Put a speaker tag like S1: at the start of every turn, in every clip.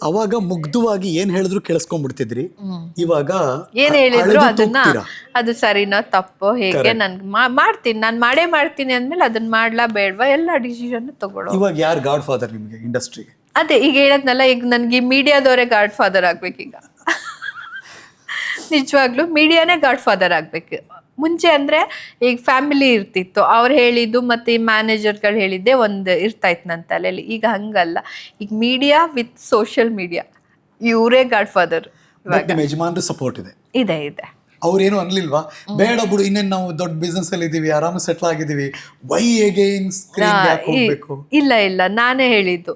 S1: ಅವಾಗ ಮುಗ್ಧವಾಗಿ ಏನ್ ಹೇಳಿದ್ರು ಕೇಳಿಸ್ಕೊಂಡ್ಬಿಡ್ತಿದ್ರಿ. ಇವಾಗ
S2: ಏನ್ ಹೇಳಿದ್ರು
S1: ಅಳೆದು
S2: ಅದನ್ನ
S1: ತೂಗ್ತೀರಾ.
S2: ಅದು ಸರಿನೋ ತಪ್ಪೋ ಹೇಗೆ ನನ್ ಮಾಡ್ತೀನಿ, ನಾನು ಮಾಡೇ ಮಾಡ್ತೀನಿ ಅಂದ್ಮೇಲೆ ಅದನ್ನ ಮಾಡ್ಲಾ ಬೇಡವಾ ಎಲ್ಲ ಡಿಸಿಷನ್ ತಗೊಳ್ಳೋ.
S1: ಇವಾಗ ಯಾರು ಗಾಡ್ ಫಾದರ್ ನಿಮ್ಗೆ ಇಂಡಸ್ಟ್ರಿಗೆ?
S2: ಅದೇ ಈಗ ಹೇಳದ್ನಲ್ಲ, ಈಗ ನನ್ಗೆ ಮೀಡಿಯಾದವರೇ ಗಾಡ್ ಫಾದರ್ ಆಗ್ಬೇಕೀಗ. ನಿಜವಾಗ್ಲೂ ಮೀಡಿಯಾನೇ ಗಾಡ್ ಫಾದರ್ ಆಗ್ಬೇಕು. ಮುಂಚೆ ಅಂದ್ರೆ ಈಗ ಫ್ಯಾಮಿಲಿ ಇರ್ತಿತ್ತು, ಅವ್ರು ಹೇಳಿದ್ದು ಮತ್ತೆ ಈ ಮ್ಯಾನೇಜರ್ಗಳು ಹೇಳಿದ್ದೆ ಒಂದು ಇರ್ತಾಯ್ತು ನನ್ನ ತಲೆಯಲ್ಲಿ. ಈಗ ಹಂಗಲ್ಲ, ಈಗ ಮೀಡಿಯಾ ವಿತ್ ಸೋಷಿಯಲ್ ಮೀಡಿಯಾ ಇವರೇ ಗಾಡ್ ಫಾದರ್.
S1: ಬಟ್ ನಿಮ್ಮ ಯಜಮಾನ್ರು ಸಪೋರ್ಟ್ ಇದೆ.
S2: ಇದೆ ಇದೆ.
S1: ಅವ್ರೇನು ಅನ್ಲಿಲ್ವಾ, ಬೇಡ ಬಿಡು ಇನ್ನೇನು ನಾವು ದೊಡ್ಡ ಬಿಸ್ನೆಸ್ ಅಲ್ಲಿ ಇದೀವಿ, ಆರಾಮ ಸೆಟ್ಲ್ ಆಗಿದೀವಿ, ವೈ ಅಗೈನ್ ಸ್ಕ್ರೀನ್ ಯಾಕೆ ಹೋಗ್ಬೇಕು?
S2: ಇಲ್ಲ ಇಲ್ಲ, ನಾನೇ ಹೇಳಿದ್ದು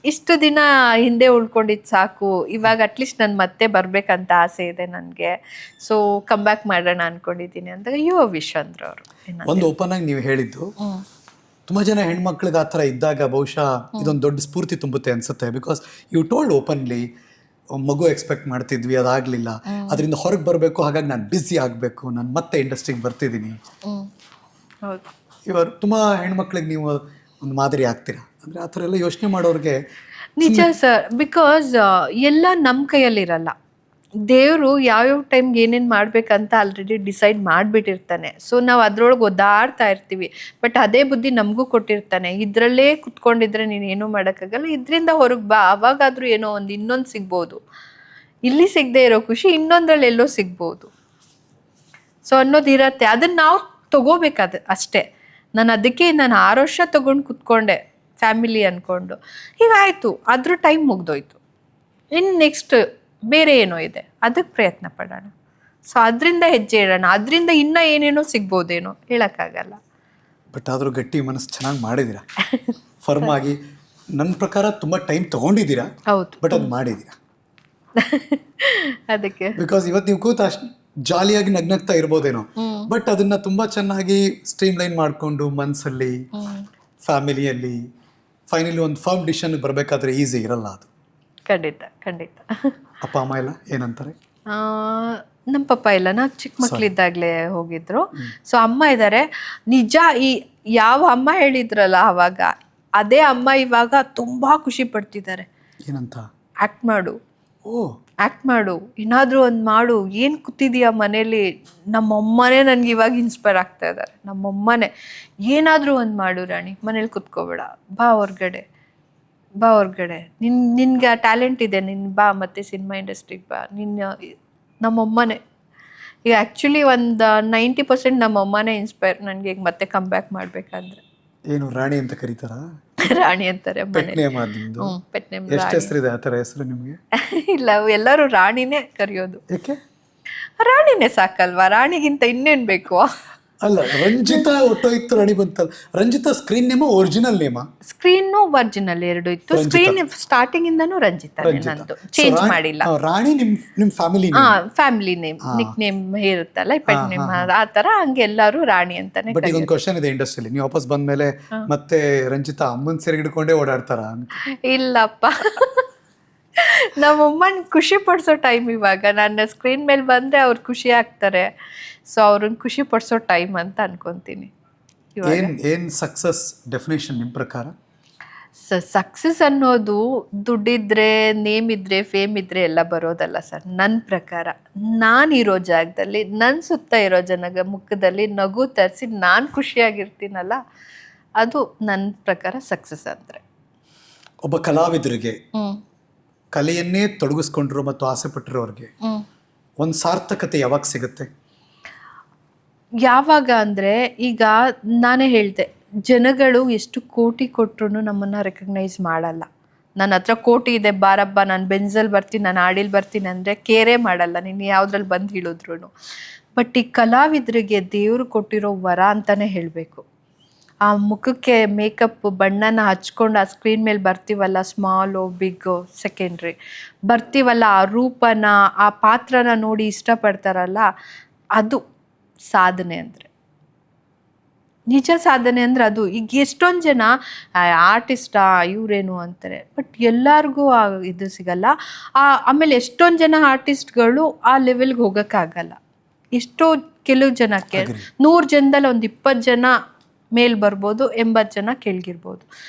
S2: ಇಷ್ಟು ದಿನ ಹಿಂದೆ ಉಳ್ಕೊಂಡಿದ್ದು ಸಾಕು, ಇವಾಗ ಅಟ್ಲೀಸ್ಟ್ ನಾನು ಮತ್ತೆ ಬರ್ಬೇಕಂತ ಆಸೆ ಇದೆ ನನಗೆ, ಸೊ ಕಮ್ ಬ್ಯಾಕ್ ಮಾಡೋಣ ಅನ್ಕೊಂಡಿದ್ದೀನಿ ಅಂತ ಯುವ ವಿಶ್ ಅಂದ್ರು ಅವರು.
S1: ಒಂದು ಓಪನ್ ಆಗಿ ನೀವು ಹೇಳಿದ್ದು, ತುಂಬಾ ಜನ ಹೆಣ್ಮಕ್ಳಿಗೆ ಆ ಥರ ಇದ್ದಾಗ ಬಹುಶಃ ಇದೊಂದು ದೊಡ್ಡ ಸ್ಫೂರ್ತಿ ತುಂಬುತ್ತೆ ಅನ್ಸುತ್ತೆ. ಬಿಕಾಸ್ ಯು ಟೋಲ್ಡ್ ಓಪನ್ಲಿ, ಮಗು ಎಕ್ಸ್ಪೆಕ್ಟ್ ಮಾಡ್ತಿದ್ವಿ, ಅದಾಗಲಿಲ್ಲ, ಅದರಿಂದ ಹೊರಗೆ ಬರಬೇಕು, ಹಾಗಾಗಿ ನಾನು ಬ್ಯುಸಿ ಆಗಬೇಕು, ನಾನು ಮತ್ತೆ ಇಂಡಸ್ಟ್ರಿಗೆ ಬರ್ತಿದ್ದೀನಿ. ಇವಾಗ ತುಂಬ ಹೆಣ್ಮಕ್ಳಿಗೆ ನೀವು ಒಂದು ಮಾದರಿ ಆಗ್ತೀರಾ. ಅಂದರೆ ಆ ಥರ ಎಲ್ಲ ಯೋಚನೆ ಮಾಡೋರಿಗೆ
S2: ನಿಜ ಸರ್. ಬಿಕಾಸ್ ಎಲ್ಲ ನಮ್ಮ ಕೈಯಲ್ಲಿರಲ್ಲ. ದೇವರು ಯಾವ್ಯಾವ ಟೈಮ್ಗೆ ಏನೇನು ಮಾಡ್ಬೇಕಂತ ಆಲ್ರೆಡಿ ಡಿಸೈಡ್ ಮಾಡಿಬಿಟ್ಟಿರ್ತಾನೆ. ಸೊ ನಾವು ಅದ್ರೊಳಗೆ ಒದ್ದಾಡ್ತಾ ಇರ್ತೀವಿ. ಬಟ್ ಅದೇ ಬುದ್ಧಿ ನಮಗೂ ಕೊಟ್ಟಿರ್ತಾನೆ, ಇದರಲ್ಲೇ ಕುತ್ಕೊಂಡಿದ್ರೆ ನೀನು ಏನೂ ಮಾಡೋಕ್ಕಾಗಲ್ಲ, ಇದರಿಂದ ಹೊರಗೆ ಬಾ, ಅವಾಗಾದರೂ ಏನೋ ಒಂದು ಇನ್ನೊಂದು ಸಿಗ್ಬೋದು. ಇಲ್ಲಿ ಸಿಗದೆ ಇರೋ ಖುಷಿ ಇನ್ನೊಂದ್ರಲ್ಲಿ ಎಲ್ಲೋ ಸಿಗ್ಬೋದು. ಸೊ ಅನ್ನೋದಿರತ್ತೆ, ಅದನ್ನು ನಾವು ತಗೋಬೇಕಾದ ಅಷ್ಟೇ. ನಾನು 6 ವರ್ಷ ತೊಗೊಂಡು ಕುತ್ಕೊಂಡೆ ಫ್ಯಾಮಿಲಿ ಅಂದ್ಕೊಂಡು. ಹೀಗಾಯಿತು, ಅದ್ರ ಟೈಮ್ ಮುಗ್ದೋಯ್ತು. ಇನ್ನು ನೆಕ್ಸ್ಟ್ ಬೇರೆ ಏನೋ ಇದೆ, ಅದಕ್ಕೆ ಪ್ರಯತ್ನ ಪಡೋಣ. ಸೊ ಅದರಿಂದ ಹೆಜ್ಜೆ ಇಡೋಣ, ಅದರಿಂದ ಇನ್ನೂ ಏನೇನೋ ಸಿಗ್ಬೋದೇನೋ ಹೇಳೋಕ್ಕಾಗಲ್ಲ.
S1: ಬಟ್ ಆದರೂ ಗಟ್ಟಿ ಮನಸ್ಸು ಚೆನ್ನಾಗಿ ಮಾಡಿದ್ದೀರಾ, ಫರ್ಮ್ ಆಗಿ. ನನ್ನ ಪ್ರಕಾರ ತುಂಬ ಟೈಮ್ ತೊಗೊಂಡಿದ್ದೀರಾ.
S2: ಹೌದು,
S1: ಬಟ್ ಅದು ಮಾಡಿದ್ದೀರಾ.
S2: ಅದಕ್ಕೆ
S1: ಬಿಕಾಸ್ ಇವತ್ತು ನೀವು ಕೂತು ಅಷ್ಟು ಜಾಲಿಯಾಗಿ ನಗ್ನಗ್ತಾ ಇರ್ಬೋದೇನೋ, ಬಟ್ ಅದನ್ನ ತುಂಬಾ ಚೆನ್ನಾಗಿ ಸ್ಟ್ರೀಮ್ ಲೈನ್ ಮಾಡಿಕೊಂಡು ಮನಸ್ಸಲ್ಲಿ, ಫ್ಯಾಮಿಲಿಯಲ್ಲಿ ಫೈನಲಿ ಒಂದು ಫರ್ಮ್ ಡಿಸಿಷನ್ ಬರಬೇಕಾದ್ರೆ ಈಸಿ ಇರಲ್ಲ ಅದು.
S2: ಖಂಡಿತ ಖಂಡಿತ.
S1: ಅಪ್ಪ ಅಮ್ಮ ಎಲ್ಲ ಏನಂತಾರೆ?
S2: ನಮ್ಮ ಪಪ್ಪ ಇಲ್ಲ, ನಾ ಚಿಕ್ಕ ಮಕ್ಕಳಿದ್ದಾಗಲೇ ಹೋಗಿದ್ರು. ಸೊ ಅಮ್ಮ ಇದ್ದಾರೆ. ನಿಜ, ಈ ಯಾವ ಅಮ್ಮ ಹೇಳಿದ್ರಲ್ಲ ಅವಾಗ, ಅದೇ ಅಮ್ಮ ಇವಾಗ ತುಂಬಾ ಖುಷಿ ಪಡ್ತಿದ್ದಾರೆ.
S1: ಏನಂತ?
S2: ಆ್ಯಕ್ಟ್ ಮಾಡು, ಆ್ಯಕ್ಟ್ ಮಾಡು, ಏನಾದರೂ ಒಂದು ಮಾಡು, ಏನು ಕೂತಿದೀಯ ಮನೇಲಿ. ನಮ್ಮಮ್ಮನೇ ನನಗೆ ಇವಾಗ ಇನ್ಸ್ಪೈರ್ ಆಗ್ತಾ ಇದ್ದಾರೆ. ನಮ್ಮಮ್ಮನೇ ಏನಾದರೂ ಒಂದು ಮಾಡು ರಾಣಿ, ಮನೇಲಿ ಕುತ್ಕೋಬೇಡ, ಬಾ ಹೊರ್ಗಡೆ, ಬಾ ಹೊರ್ಗಡೆ, ನಿನ್ಗೆ ಆ ಟ್ಯಾಲೆಂಟ್ ಇದೆ, ಬಾ ಮತ್ತೆ ಸಿನಿಮಾ ಇಂಡಸ್ಟ್ರಿಗೆ ಬಾ. ನಮ್ಮಮ್ಮನೇ ಈಗ ಆ್ಯಕ್ಚುಲಿ ಒಂದು 90% ನಮ್ಮಮ್ಮನೇ ಇನ್ಸ್ಪೈರ್ ನನಗೆ ಈಗ ಮತ್ತೆ ಕಮ್ ಬ್ಯಾಕ್ ಮಾಡಬೇಕಾದ್ರೆ.
S1: ಏನು ರಾಣಿ ಅಂತ ಕರೀತಾರ?
S2: ರಾಣಿ ಅಂತಾರೆ
S1: ಪೆಟ್ ನೇಮ್. ಎಷ್ಟು ಹೆಸರಿದೆ ಆ ಥರ ಹೆಸರು ನಿಮಗೆ?
S2: ಇಲ್ಲ, ಎಲ್ಲರೂ ರಾಣಿನೇ ಕರೆಯೋದು.
S1: ಯಾಕೆ?
S2: ರಾಣಿನೇ ಸಾಕಲ್ವಾ, ರಾಣಿಗಿಂತ ಇನ್ನೇನು ಬೇಕು?
S1: ಅಲ್ಲ, ರಂಜಿತಾ ಒಟ್ಟೋಯ್ತು, ರಾಣಿ ಬಂತಲ್ಲ. ರಂಜಿತಾ ಸ್ಕ್ರೀನ್ ನೇಮ ಒರಿಜಿನಲ್ ನೇಮ?
S2: ಸ್ಕ್ರೀನ್ ಒರಿಜಿನಲ್ ಎರಡು ಇತ್ತು. ಸ್ಕ್ರೀನ್ ಸ್ಟಾರ್ಟಿಂಗ್ ಇಂದನೂ ರಂಜಿತಾ ನಂದು, ಚೇಂಜ್ ಮಾಡಿಲ್ಲ.
S1: ರಾಣಿ ನಿಮ್ family
S2: family name, nick name ಇರುತ್ತಲ್ಲ, ಪೆಟ್ ನೇಮ್, ಆ ತರ ಹಂಗೆ ಎಲ್ಲರೂ ರಾಣಿ ಅಂತಾನೆ.
S1: ಬಟ್ ಇದೊಂದು ಕ್ವಶನ್ ಇದೆ ಇಂಡಸ್ಟ್ರಿಯಲ್ಲಿ, ನೀವು ವಾಪಸ್ ಬಂದ್ಮೇಲೆ ಮತ್ತೆ ರಂಜಿತಾ ಅಮ್ಮನ್ ಸೆರೆ ಹಿಡ್ಕೊಂಡೇ ಓಡಾಡ್ತಾರ?
S2: ಇಲ್ಲಪ್ಪ, ನಮ್ಮಮ್ಮನ ಖುಷಿ ಪಡಿಸೋ ಟೈಮ್ ಇವಾಗ. ನಾನು ಸ್ಕ್ರೀನ್ ಮೇಲೆ ಬಂದರೆ ಅವ್ರು ಖುಷಿ ಆಗ್ತಾರೆ. ಸೊ ಅವ್ರನ್ನ ಖುಷಿ ಪಡಿಸೋ ಟೈಮ್ ಅಂತ ಅನ್ಕೊಂತೀನಿ.
S1: ಏನು ಸಕ್ಸಸ್ ಡೆಫಿನೇಷನ್ ನಿಮ್ಮ ಪ್ರಕಾರ?
S2: ಸಕ್ಸಸ್ ಅನ್ನೋದು ದುಡ್ಡಿದ್ರೆ, ನೇಮ್ ಇದ್ರೆ, ಫೇಮ್ ಇದ್ರೆ ಎಲ್ಲ ಬರೋದಲ್ಲ ಸರ್. ನನ್ನ ಪ್ರಕಾರ ನಾನಿರೋ ಜಾಗದಲ್ಲಿ, ನನ್ನ ಸುತ್ತ ಇರೋ ಜನಗ ಮುಖದಲ್ಲಿ ನಗು ತರಿಸಿ ನಾನು ಖುಷಿಯಾಗಿರ್ತೀನಲ್ಲ, ಅದು ನನ್ನ ಪ್ರಕಾರ ಸಕ್ಸಸ್ ಅಂದರೆ.
S1: ಒಬ್ಬ ಕಲಾವಿದರಿಗೆ, ಕಲೆಯನ್ನೇ ತೊಡಗಿಸ್ಕೊಂಡ್ರು ಮತ್ತು ಆಸೆ ಪಟ್ಟಿರೋರಿಗೆ ಒಂದು ಸಾರ್ಥಕತೆ ಯಾವಾಗ ಸಿಗುತ್ತೆ?
S2: ಯಾವಾಗ ಅಂದರೆ, ಈಗ ನಾನೇ ಹೇಳಿದೆ, ಜನಗಳು ಎಷ್ಟು ಕೋಟಿ ಕೊಟ್ಟರು ನಮ್ಮನ್ನು ರೆಕಗ್ನೈಸ್ ಮಾಡಲ್ಲ. ನನ್ನ ಹತ್ರ ಕೋಟಿ ಇದೆ, ಬಾರಬ್ಬ, ನಾನು ಬೆಂಜಲ್ಲಿ ಬರ್ತೀನಿ, ನಾನು ಆಡಿಲ್ ಬರ್ತೀನಿ ಅಂದರೆ ಕೇರೇ ಮಾಡಲ್ಲ, ನೀನು ಯಾವುದ್ರಲ್ಲಿ ಬಂದು ಹೇಳಿದ್ರು. ಬಟ್ ಈ ಕಲಾವಿದರಿಗೆ ದೇವರು ಕೊಟ್ಟಿರೋ ವರ ಅಂತಲೇ ಹೇಳಬೇಕು. ಆ ಮುಖಕ್ಕೆ ಮೇಕಪ್ ಬಣ್ಣನ ಹಚ್ಕೊಂಡು ಆ ಸ್ಕ್ರೀನ್ ಮೇಲೆ ಬರ್ತೀವಲ್ಲ, ಸ್ಮಾಲು ಬಿಗ್ಗು ಸೆಕೆಂಡ್ರಿ, ಬರ್ತೀವಲ್ಲ, ಆ ರೂಪನ, ಆ ಪಾತ್ರನ ನೋಡಿ ಇಷ್ಟಪಡ್ತಾರಲ್ಲ, ಅದು ಸಾಧನೆ ಅಂದರೆ. ನಿಜ ಸಾಧನೆ ಅಂದರೆ ಅದು. ಈಗ ಎಷ್ಟೊಂದು ಜನ ಆರ್ಟಿಸ್ಟಾ ಇವರೇನು ಅಂತಾರೆ, ಬಟ್ ಎಲ್ಲರಿಗೂ ಇದು ಸಿಗಲ್ಲ. ಆಮೇಲೆ ಎಷ್ಟೊಂದು ಜನ ಆರ್ಟಿಸ್ಟ್ಗಳು ಆ ಲೆವೆಲ್ಗೆ ಹೋಗೋಕ್ಕಾಗಲ್ಲ. ಎಷ್ಟೋ ಕೆಲವು ಜನಕ್ಕೆ 100 ಜನದಲ್ಲಿ ಒಂದು 20 ಜನ ಮೇಲ್ ಬರ್ಬೋದು, 80 ಜನ ಕೆಳಗಿರ್ಬೋದು.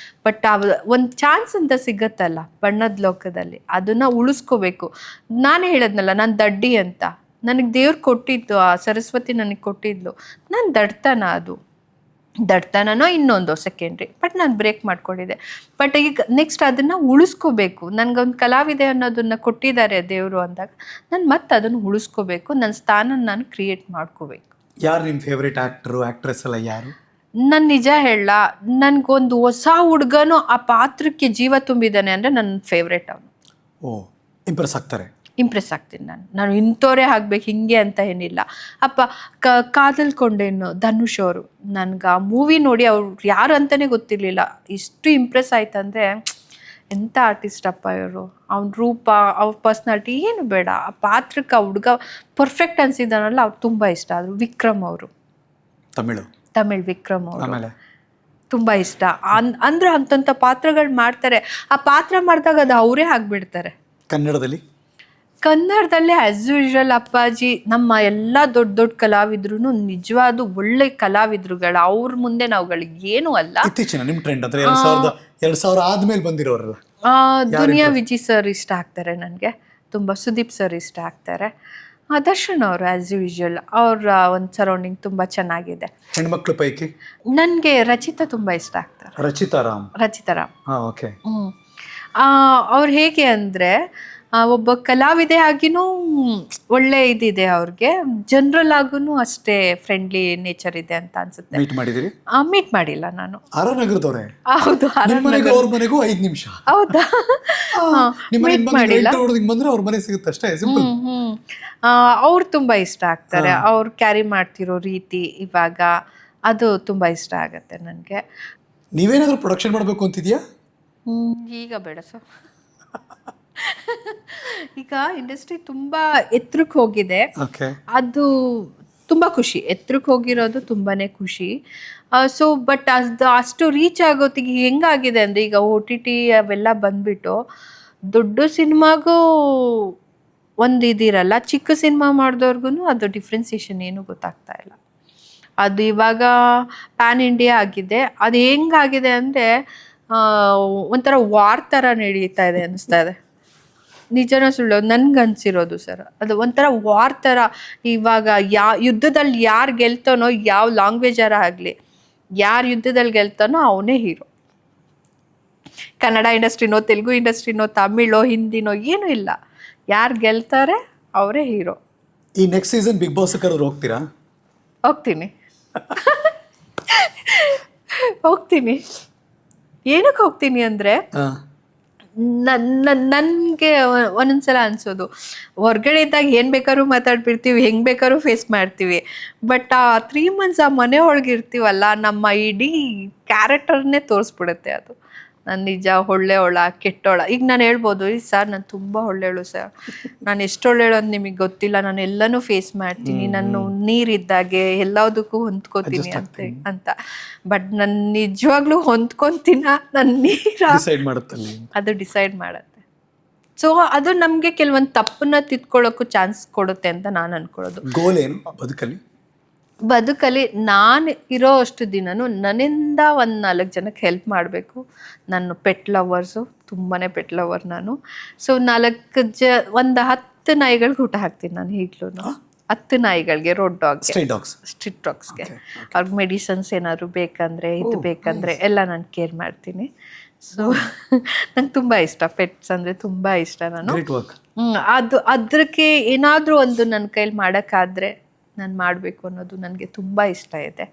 S2: ಬಟ್ ಒಂದು ಚಾನ್ಸ್ ಅಂತ ಸಿಗತ್ತಲ್ಲ ಬಣ್ಣದ ಲೋಕದಲ್ಲಿ, ಅದನ್ನು ಉಳಿಸ್ಕೋಬೇಕು. ನಾನೇ ಹೇಳದ್ನಲ್ಲ, ನಾನು ದಡ್ಡಿ ಅಂತ. ನನಗೆ ದೇವ್ರು ಕೊಟ್ಟಿದ್ದು, ಆ ಸರಸ್ವತಿ ನನಗೆ ಕೊಟ್ಟಿದ್ಲು. ನಾನು ದಡ್ತನೋ ಇನ್ನೊಂದು ಸೆಕೆಂಡ್ರಿ, ಬಟ್ ನಾನು ಬ್ರೇಕ್ ಮಾಡ್ಕೊಂಡಿದ್ದೆ. ಬಟ್ ಈಗ ನೆಕ್ಸ್ಟ್ ಅದನ್ನು ಉಳಿಸ್ಕೋಬೇಕು. ನನಗೊಂದು ಕಲಾವಿದೆ ಅನ್ನೋದನ್ನು ಕೊಟ್ಟಿದ್ದಾರೆ ದೇವರು ಅಂದಾಗ ನಾನು ಮತ್ತೆ ಅದನ್ನು ಉಳಿಸ್ಕೋಬೇಕು. ನನ್ನ ಸ್ಥಾನ ನಾನು ಕ್ರಿಯೇಟ್ ಮಾಡ್ಕೋಬೇಕು.
S1: ಯಾರು ನಿಮ್ಮ ಫೇವ್ರೇಟ್ ಆ್ಯಕ್ಟ್ರು ಆ್ಯಕ್ಟ್ರೆಸ್ ಎಲ್ಲ ಯಾರು?
S2: ನಾನು ನಿಜ ಹೇಳ, ನನಗೊಂದು ಹೊಸ ಹುಡುಗನು ಆ ಪಾತ್ರಕ್ಕೆ ಜೀವ ತುಂಬಿದ್ದಾನೆ ಅಂದರೆ ನನ್ನ ಫೇವ್ರೇಟ್ ಅವನು.
S1: ಓ, ಇಂಪ್ರೆಸ್ ಆಗ್ತೀನಿ ನಾನು ಇಂಥವರೇ ಆಗ್ಬೇಕು ಹಿಂಗೆ ಅಂತ ಏನಿಲ್ಲ. ಕಾದಲ್ಕೊಂಡೇನು ಧನುಷ್ ಅವರು, ನನ್ಗೆ ಆ ಮೂವಿ ನೋಡಿ ಅವ್ರು ಯಾರು ಅಂತಲೇ ಗೊತ್ತಿರಲಿಲ್ಲ. ಇಷ್ಟು ಇಂಪ್ರೆಸ್ ಆಯ್ತಂದರೆ ಎಂಥ ಆರ್ಟಿಸ್ಟ್ ಅಪ್ಪ ಇವರು. ಅವ್ನ ರೂಪ, ಅವ್ರ ಪರ್ಸ್ನಾಲಿಟಿ ಏನು ಬೇಡ, ಆ ಪಾತ್ರಕ್ಕೆ ಆ ಹುಡುಗ ಪರ್ಫೆಕ್ಟ್ ಅನ್ಸಿದ್ದಾನಲ್ಲ, ಅವ್ರು ತುಂಬ ಇಷ್ಟ ಆದರು. ವಿಕ್ರಮ್ ಅವರು, ತಮಿಳ್ ವಿಕ್ರಮ್ ಅವರು ತುಂಬ ಇಷ್ಟ. ಅಂದ್ರೆ ಅಂತಂಥ ಪಾತ್ರಗಳು ಮಾಡ್ತಾರೆ. ಆ ಪಾತ್ರ ಮಾಡಿದಾಗ ಅದು ಅವರೇ ಆಗಿಬಿಡ್ತಾರೆ. ಕನ್ನಡದಲ್ಲಿ ಆ್ಯಸ್ ಯೂಶುವಲ್ ಅಪ್ಪಾಜಿ, ನಮ್ಮ ಎಲ್ಲ ದೊಡ್ಡ ದೊಡ್ಡ ಕಲಾವಿದ್ರು ನಿಜವಾದ ಒಳ್ಳೆ ಕಲಾವಿದ್ರುಗಳು. ಅವ್ರ ಮುಂದೆ ನಾವುಗಳಿಗೆ ಏನೂ ಅಲ್ಲ. ನಿಮ್ಮ ಟ್ರೆಂಡ್ ಅಂದ್ರೆ 2000 ಆದ್ಮೇಲೆ ಬಂದಿರೋರಲ್ಲ,
S2: ದುನಿಯಾ ವಿಜಯ್ ಸರ್ ಇಷ್ಟ ಆಗ್ತಾರೆ ನನಗೆ ತುಂಬ. ಸುದೀಪ್ ಸರ್ ಇಷ್ಟ ಆಗ್ತಾರೆ. ದರ್ಶನ್ ಅವರು ಆ್ಯಸ್ ಯೂಶುವಲ್ ಅವ್ರ ಒಂದು ಸರೌಂಡಿಂಗ್ ತುಂಬ ಚೆನ್ನಾಗಿದೆ.
S1: ಹೆಣ್ಮಕ್ಳು ಪೈಕಿ
S2: ನನಗೆ ರಚಿತಾ ತುಂಬ ಇಷ್ಟ ಆಗ್ತಾರೆ. ರಚಿತಾರಾಮ್ ಅವ್ರು ಹೇಗೆ ಅಂದರೆ ಒಬ್ಬ ಕಲಾವಿದೆ ಆಗಿನೂ ಒಳ್ಳೆ ಇದಿದೆ ಅವ್ರಿಗೆ, ಜನರಲ್ ಆಗೂ ಅಷ್ಟೇ ಫ್ರೆಂಡ್ಲಿ ನೇಚರ್ ಇದೆ ಅಂತ ಅನ್ಸುತ್ತೆ. ಮೀಟ್ ಮಾಡಿಲ್ಲ ನಾನು. ಹೌದು, ಹೌದಾ? ಮೀಟ್ ಮಾಡಿಲ್ಲ. ಅವ್ರು ತುಂಬ ಇಷ್ಟ ಆಗ್ತಾರೆ. ಅವ್ರು ಕ್ಯಾರಿ ಮಾಡ್ತಿರೋ ರೀತಿ ಇವಾಗ ಅದು ತುಂಬ ಇಷ್ಟ ಆಗತ್ತೆ ನನಗೆ.
S1: ನೀವೇನಾದ್ರೂ ಪ್ರೊಡಕ್ಷನ್ ಮಾಡಬೇಕು ಅಂತಿದ್ಯಾ?
S2: ಈಗ ಬೇಡ ಸರ್. ಈಗ ಇಂಡಸ್ಟ್ರಿ ತುಂಬ ಎತ್ತರಕ್ಕೆ ಹೋಗಿದೆ. ಅದು ತುಂಬ ಖುಷಿ. ಎತ್ತರಕ್ಕೆ ಹೋಗಿರೋದು ತುಂಬಾನೇ ಖುಷಿ. ಸೊ ಬಟ್ ಅಷ್ಟು ರೀಚ್ ಆಗೋತ್ತಿಗೆ ಹೆಂಗಾಗಿದೆ ಅಂದರೆ, ಈಗ OTT ಅವೆಲ್ಲ ಬಂದ್ಬಿಟ್ಟು ದೊಡ್ಡ ಸಿನಿಮಾಗೂ ಒಂದು ಇದಿರಲ್ಲ, ಚಿಕ್ಕ ಸಿನಿಮಾ ಮಾಡಿದವ್ರಿಗೂ ಅದು ಡಿಫ್ರೆನ್ಸಿಯೇಷನ್ ಏನು ಗೊತ್ತಾಗ್ತಾ ಇಲ್ಲ. ಅದು ಇವಾಗ ಪ್ಯಾನ್ ಇಂಡಿಯಾ ಆಗಿದೆ. ಅದು ಹೆಂಗಾಗಿದೆ ಅಂದರೆ ಒಂಥರ ವಾರ್ ಥರ ನಡೀತಾ ಇದೆ ಅನ್ನಿಸ್ತಾ ಇದೆ. ನಿಜನ ಸುಳ್ಳು ನನ್ಗನ್ಸಿರೋದು ಸರ್, ಅದು ಒಂಥರ ವಾರ್ ಥರ. ಇವಾಗ ಯುದ್ಧದಲ್ಲಿ ಯಾರು ಗೆಲ್ತಾನೋ, ಯಾವ ಲ್ಯಾಂಗ್ವೇಜಾರ ಆಗಲಿ, ಯಾರು ಯುದ್ಧದಲ್ಲಿ ಗೆಲ್ತಾನೋ ಅವನೇ ಹೀರೋ. ಕನ್ನಡ ಇಂಡಸ್ಟ್ರಿನೋ, ತೆಲುಗು ಇಂಡಸ್ಟ್ರಿನೋ, ತಮಿಳೋ, ಹಿಂದಿನೋ ಏನೂ ಇಲ್ಲ, ಯಾರು ಗೆಲ್ತಾರೆ ಅವರೇ ಹೀರೋ.
S1: ಈ ನೆಕ್ಸ್ಟ್ ಸೀಸನ್ ಬಿಗ್ ಬಾಸ್ ಕರೆದ್ರು ಹೋಗ್ತೀರಾ?
S2: ಹೋಗ್ತೀನಿ. ಏನಕ್ಕೆ ಹೋಗ್ತೀನಿ ಅಂದರೆ, ನನಗೆ ಒಂದೊಂದ್ಸಲ ಅನಿಸೋದು, ಹೊರ್ಗಡೆ ಇದ್ದಾಗ ಏನು ಬೇಕಾದ್ರೂ ಮಾತಾಡ್ಬಿಡ್ತೀವಿ, ಹೆಂಗೆ ಬೇಕಾದ್ರೂ ಫೇಸ್ ಮಾಡ್ತೀವಿ. ಬಟ್ ಆ 3 months ಆ ಮನೆ ಒಳಗಿರ್ತೀವಲ್ಲ, ನಮ್ಮ ಇಡೀ ಕ್ಯಾರೆಕ್ಟರ್ನೇ ತೋರಿಸ್ಬಿಡುತ್ತೆ ಅದು. ನಾನು ನಿಜ ಒಳ್ಳೆಯವಳ ಕೆಟ್ಟೋಳ. ಈಗ ನಾನು ಹೇಳ್ಬೋದು, ಸರ್ ನಾನು ತುಂಬ ಒಳ್ಳೆಯವಳು ಸರ್, ನಾನು ಎಷ್ಟು ಒಳ್ಳೆಯವಳು ಅಂತ ನಿಮಗೆ ಗೊತ್ತಿಲ್ಲ, ನಾನು ಎಲ್ಲನೂ ಫೇಸ್ ಮಾಡ್ತೀನಿ, ನಾನು ನೀರಿದ್ದಾಗೆ ಎಲ್ಲದಕ್ಕೂ ಹೊಂದ್ಕೋತೀನಿ ಅಂತ. ಬಟ್ ನಾನು ನಿಜವಾಗ್ಲೂ ಹೊಂದ್ಕೊತೀನ, ನನ್ನ ಅದು ಡಿಸೈಡ್ ಮಾಡುತ್ತೆ. ಸೊ ಅದು ನಮಗೆ ಕೆಲವೊಂದು ತಪ್ಪನ್ನ ತಿದ್ಕೊಳ್ಳೋಕ್ಕೂ ಚಾನ್ಸ್ ಕೊಡುತ್ತೆ ಅಂತ ನಾನು ಅನ್ಕೊಳ್ಳೋದು. ಬದುಕಲ್ಲಿ ನಾನು ಇರೋ ಅಷ್ಟು ದಿನನೂ ನನ್ನಿಂದ ಒಂದು 4 ಜನಕ್ಕೆ ಹೆಲ್ಪ್ ಮಾಡಬೇಕು. ನಾನು ಪೆಟ್ ಲವರ್ಸು, ತುಂಬಾ ಪೆಟ್ ಲವರ್ ನಾನು. ಸೊ ಒಂದು 10 ನಾಯಿಗಳಿಗೆ ಊಟ ಹಾಕ್ತೀನಿ ನಾನು ಈಗಲೂ. 10 ನಾಯಿಗಳಿಗೆ, ರೋಡ್ ಸ್ಟ್ರೀಟ್ ಡಾಗ್ಸ್ಗೆ ಅವ್ರಿಗೆ ಮೆಡಿಸನ್ಸ್ ಏನಾದ್ರು ಬೇಕಂದರೆ, ಇದು ಬೇಕಂದರೆ ಎಲ್ಲ ನಾನು ಕೇರ್ ಮಾಡ್ತೀನಿ. ಸೊ ನಂಗೆ ತುಂಬ ಇಷ್ಟ, ಪೆಟ್ಸ್ ಅಂದರೆ ತುಂಬ ಇಷ್ಟ. ನಾನು ಅದಕ್ಕೆ ಏನಾದರೂ ಒಂದು ನನ್ನ ಕೈಲಿ ಮಾಡೋಕ್ಕಾದರೆ ನಾನು ಮಾಡಬೇಕು ಅನ್ನೋದು ನನಗೆ ತುಂಬ ಇಷ್ಟ ಇದೆ.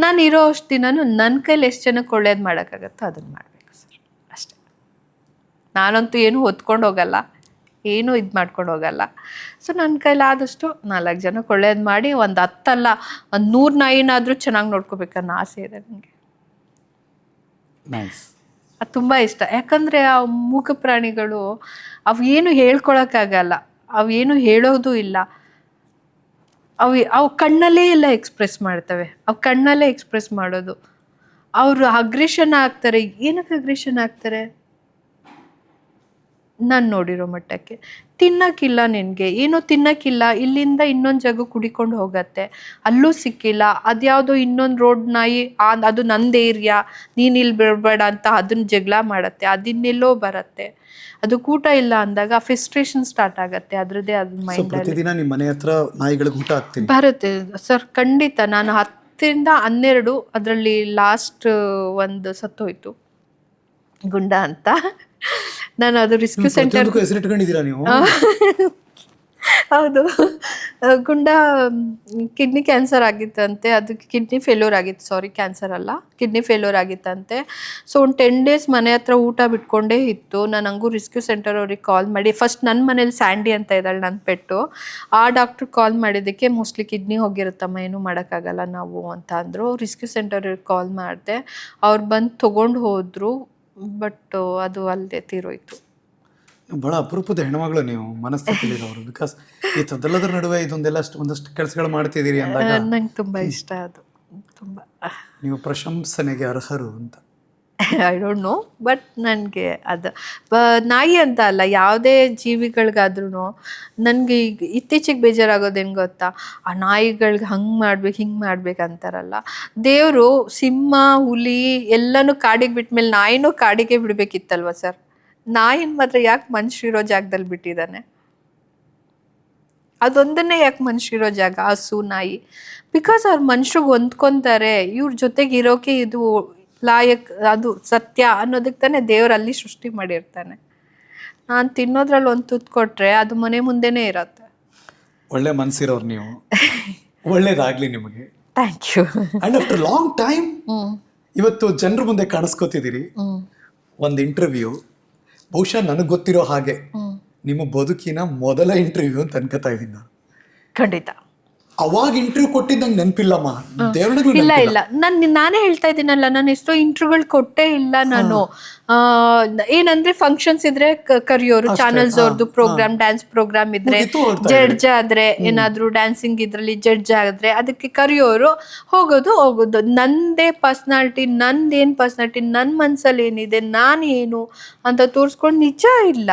S2: ನಾನು ಇರೋ ಅಷ್ಟು ದಿನನೂ ನನ್ನ ಕೈಲಿ ಎಷ್ಟು ಜನಕ್ಕೆ ಒಳ್ಳೇದು ಮಾಡೋಕ್ಕಾಗತ್ತೋ ಅದನ್ನು ಮಾಡಬೇಕು ಸರ್, ಅಷ್ಟೇ. ನಾನಂತೂ ಏನೂ ಹೊತ್ಕೊಂಡು ಹೋಗಲ್ಲ, ಏನೂ ಇದು ಮಾಡ್ಕೊಂಡು ಹೋಗಲ್ಲ. ಸೊ ನನ್ನ ಕೈಲಾದಷ್ಟು 4 ಜನಕ್ಕೆ ಒಳ್ಳೇದು ಮಾಡಿ, ಒಂದು 10 ಅಲ್ಲ, ಒಂದು 100 ನಾಯಿನಾದರೂ ಚೆನ್ನಾಗಿ ನೋಡ್ಕೋಬೇಕನ್ನೋ ಆಸೆ ಇದೆ ನನಗೆ. ಅದು ತುಂಬ ಇಷ್ಟ. ಯಾಕಂದರೆ ಆ ಮೂಕ ಪ್ರಾಣಿಗಳು ಅವು ಏನು ಹೇಳ್ಕೊಳಕ್ಕಾಗಲ್ಲ, ಅವೇನು ಹೇಳೋದು ಇಲ್ಲ. ಅವು ಕಣ್ಣಲ್ಲೇ ಎಲ್ಲ ಎಕ್ಸ್ಪ್ರೆಸ್ ಮಾಡ್ತವೆ, ಅವು ಕಣ್ಣಲ್ಲೇ ಎಕ್ಸ್ಪ್ರೆಸ್ ಮಾಡೋದು. ಅವರು ಅಗ್ರೆಷನ್ ಆಗ್ತಾರೆ. ಏನಕ್ಕೆ ಅಗ್ರೆಷನ್ ಆಗ್ತಾರೆ? ನಾನು ನೋಡಿರೋ ಮಟ್ಟಕ್ಕೆ. ತಿನ್ನಕ್ಕಿಲ್ಲ ನಿನಗೆ, ಏನೋ ತಿನ್ನಕ್ಕಿಲ್ಲ, ಇಲ್ಲಿಂದ ಇನ್ನೊಂದು ಜಾಗ ಕುಡಿಕೊಂಡು ಹೋಗತ್ತೆ, ಅಲ್ಲೂ ಸಿಕ್ಕಿಲ್ಲ, ಅದ್ಯಾವುದೋ ಇನ್ನೊಂದು ರೋಡ್ ನಾಯಿ, ಅದು ನಂದು ಏರಿಯಾ, ನೀನು ಇಲ್ಲಿ ಬಿಡಬೇಡ ಅಂತ ಅದನ್ನ ಜಗಳ ಮಾಡತ್ತೆ, ಅದಿನ್ನೆಲ್ಲೋ ಬರುತ್ತೆ. ಅದು ಊಟ ಇಲ್ಲ ಅಂದಾಗ ಫ್ರಸ್ಟ್ರೇಷನ್ ಸ್ಟಾರ್ಟ್ ಆಗತ್ತೆ ಅದ್ರದ್ದೇ ಅದು
S1: ಸೊ
S2: ಮೈಂಡಲ್ಲಿ
S1: ಪ್ರತಿದಿನ ನಿಮ್ಮ ಮನೆ ಹತ್ರ ನಾಯಿಗಳಿಗೆ ಊಟ ಹಾಕ್ತೀನಿ.
S2: ಬರುತ್ತೆ ಸರ್, ಖಂಡಿತ. ನಾನು 10ರಿಂದ 12, ಅದರಲ್ಲಿ ಲಾಸ್ಟ್ ಒಂದು ಸತ್ತೋಯ್ತು, ಗುಂಡ ಅಂತ. ನಾನು ಅದು ರೆಸ್ಕ್ಯೂ ಸೆಂಟರ್,
S1: ಪ್ರತಿಯೊಂದಕ್ಕೂ ಹೆಸರಿಟ್ಕೊಂಡಿದ್ದೀರಾ ನೀವು?
S2: ಹೌದು. ಗುಂಡ ಕಿಡ್ನಿ ಕ್ಯಾನ್ಸರ್ ಆಗಿತ್ತಂತೆ, ಅದಕ್ಕೆ ಕಿಡ್ನಿ ಫೇಲ್ಯೂರ್ ಆಗಿತ್ತು, ಸಾರಿ ಕ್ಯಾನ್ಸರ್ ಅಲ್ಲ, ಕಿಡ್ನಿ ಫೇಲ್ಯೂರ್ ಆಗಿತ್ತಂತೆ. ಸೊ ಒಂದು 10 days ಮನೆ ಹತ್ರ ಊಟ ಬಿಟ್ಕೊಂಡೇ ಇತ್ತು. ನಾನು ಹಂಗೂ ರೆಸ್ಕ್ಯೂ ಸೆಂಟರ್ ಅವ್ರಿಗೆ ಕಾಲ್ ಮಾಡಿ, ಫಸ್ಟ್ ನನ್ನ ಮನೇಲಿ ಸ್ಯಾಂಡಿ ಅಂತ ಇದ್ದಾಳೆ ನನ್ನ ಪೆಟ್ಟು, ಆ ಡಾಕ್ಟ್ರಿಗೆ ಕಾಲ್ ಮಾಡಿದ್ದಕ್ಕೆ ಮೋಸ್ಟ್ಲಿ ಕಿಡ್ನಿ ಹೋಗಿರುತ್ತಮ್ಮ, ಏನೂ ಮಾಡೋಕ್ಕಾಗಲ್ಲ ನಾವು ಅಂತ ಅಂದರು. ರೆಸ್ಕ್ಯೂ ಸೆಂಟರ್ಗೆ ಕಾಲ್ ಮಾಡಿದೆ, ಅವ್ರು ಬಂದು ತೊಗೊಂಡು ಹೋದರು, ಬಟ್ ಅದು ಅಲ್ಲದೆ ತೀರೋಯ್ತು.
S1: ಬಹಳ ಅಪರೂಪದ ಹೆಣ್ಮಗಳು ನೀವು, ಮನಸ್ಥಿತಿಲಿರೋರು. ಬಿಕಾಸ್ ಈ ಥರದ್ದೆಲ್ಲದ್ರ ನಡುವೆ ಇದೊಂದೆಲ್ಲ ಒಂದಷ್ಟು ಕೆಲಸಗಳು ಮಾಡ್ತಿದ್ದೀರಿ ಅಂದಾಗ
S2: ನಂಗೆ ತುಂಬ ಇಷ್ಟ ಅದು, ತುಂಬ.
S1: ನೀವು ಪ್ರಶಂಸನೆಗೆ ಅರ್ಹರು ಅಂತ.
S2: ಐ ಡೋಂಟ್ ನೋ, ಬಟ್ ನನಗೆ ಅದು ನಾಯಿ ಅಂತ ಅಲ್ಲ, ಯಾವುದೇ ಜೀವಿಗಳಿಗಾದ್ರೂ ನನಗೆ ಈಗ ಇತ್ತೀಚೆಗೆ ಬೇಜಾರಾಗೋದೇನು ಗೊತ್ತಾ, ಆ ನಾಯಿಗಳ್ಗೆ ಹಂಗೆ ಮಾಡ್ಬೇಕು ಹಿಂಗೆ ಮಾಡ್ಬೇಕು ಅಂತಾರಲ್ಲ. ದೇವರು ಸಿಂಹ, ಹುಲಿ ಎಲ್ಲನೂ ಕಾಡಿಗೆ ಬಿಟ್ಮೇಲೆ ನಾಯಿನೂ ಕಾಡಿಗೆ ಬಿಡಬೇಕಿತ್ತಲ್ವ ಸರ್? ನಾಯಿನ ಮಾತ್ರ ಯಾಕೆ ಮನುಷ್ಯರಿರೋ ಜಾಗದಲ್ಲಿ ಬಿಟ್ಟಿದ್ದಾನೆ? ಅದೊಂದನ್ನೇ ಯಾಕೆ ಮನುಷ್ಯರಿರೋ ಜಾಗ, ಹಸು ನಾಯಿ? ಬಿಕಾಸ್ ಅವ್ರು ಮನುಷ್ಯರಿಗೆ ಹೊಂದ್ಕೊತಾರೆ, ಇವ್ರ ಜೊತೆಗೆ ಇರೋಕೆ ಇದು ಲಾಯಕ್, ಅದು ಸತ್ಯ ಅನ್ನೋದಕ್ಕೆ ತಾನೇ ದೇವ್ರು ಅಲ್ಲಿ ಸೃಷ್ಟಿ ಮಾಡಿರ್ತಾನೆ. ನಾನು ತಿನ್ನೋದ್ರಲ್ಲಿ ಒಂದು ತುತ್ತು ಕೊಟ್ರೆ ಅದು ಮನೆ ಮುಂದೆನೇ ಇರತ್ತೆ.
S1: ಒಳ್ಳೆ ಮನಸ್ಸಿರೋರು ನೀವು. ಒಳ್ಳೇದಾಗ್ಲಿ ನಿಮಗೆ.
S2: Thank you.
S1: And after long time ಇವತ್ತು ಜನರ ಮುಂದೆ ಕಾಣಿಸ್ಕೋತಿದ್ದೀರಿ. ಒಂದು ಇಂಟರ್ವ್ಯೂ, ಬಹುಶಃ ನನಗೆ ಗೊತ್ತಿರೋ ಹಾಗೆ ನಿಮ್ಮ ಬದುಕಿನ ಮೊದಲ ಇಂಟರ್ವ್ಯೂ ಅಂತ ಅನ್ಕೋತಾ ಇದ್ದೀನಿ ನಾನು.
S2: ಖಂಡಿತ.
S1: ಅವಾಗ ಇಂಟರ್ವ್ಯೂ ಕೊಟ್ಟಿದ್ದಂಗೆ ನೆನಪಿಲ್ಲಮ್ಮ.
S2: ಇಲ್ಲ, ನಾನೇ ಹೇಳ್ತಾ ಇದ್ದೀನಲ್ಲ, ನಾನು ಎಷ್ಟೋ ಇಂಟರ್ವ್ಯೂಗಳು ಕೊಟ್ಟೇ ಇಲ್ಲ ನಾನು. ಏನಂದ್ರೆ ಫಂಕ್ಷನ್ಸ್ ಇದ್ರೆ ಕರಿಯೋರು, ಚಾನಲ್ಸ್ ಅವ್ರದ್ದು ಪ್ರೋಗ್ರಾಮ್, ಡ್ಯಾನ್ಸ್ ಪ್ರೋಗ್ರಾಮ್ ಇದ್ರೆ, ಜಡ್ಜ್ ಆದ್ರೆ, ಏನಾದ್ರು ಡ್ಯಾನ್ಸಿಂಗ್ ಇದ್ರಲ್ಲಿ ಜಡ್ಜ್ ಆದ್ರೆ ಅದಕ್ಕೆ ಕರಿಯೋರು, ಹೋಗೋದು. ನಂದೇ ಪರ್ಸ್ನಾಲಿಟಿ, ನಂದೇನು ಪರ್ಸ್ನಾಲಿಟಿ, ನನ್ನ ಮನ್ಸಲ್ಲಿ ಏನಿದೆ, ನಾನು ಏನು ಅಂತ ತೋರಿಸ್ಕೊಂಡು ನಿಜ ಇಲ್ಲ.